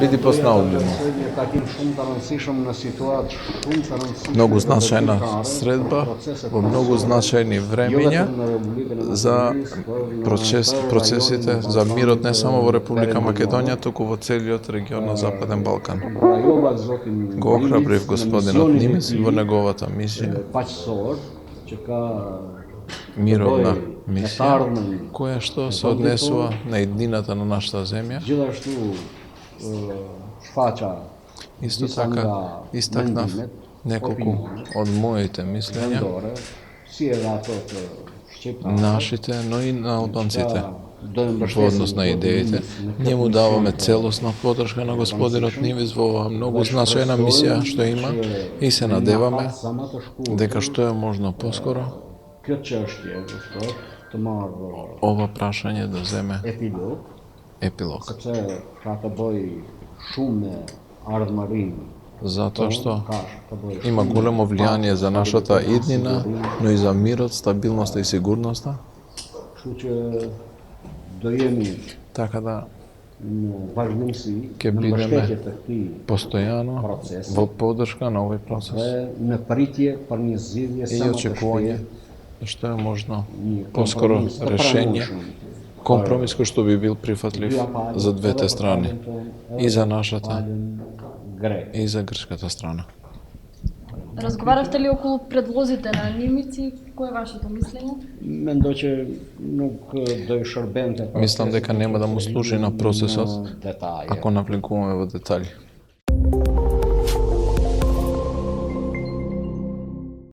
биди поснаудливо. Многу значајна средба во многу значајни времења за процесите за мирот не само во Република Македонија, туку во целиот регион на Западен Балкан. Го охрабрив господинот Нимец во неговата мисија, мировна мисија, која што се однесува на еднината на нашата земја. Исто така истакнав неколку од моите мислења, нашите, но и на албанците во однос на идеите. Ние му даваме целосна поддршка на господинот Нимец во оваа многу значајна мисија што има и се надеваме дека што е можно поскоро ова прашање да земе епилог. Затоа што има големо влијание за нашата иднина, но и за мирот, стабилноста и сигурноста. Така да ќе бидеме постојано во поддршка на овој процес и очекување што е можно поскоро решење, компромис кој што би бил прифатлив за двете страни, и за нашата и за грчката страна. Разговаравте ли околу предлозите на Нимец и кој е вашето мислење? Мислам дека нема да му служи на процесот ако навлегуваме во детали.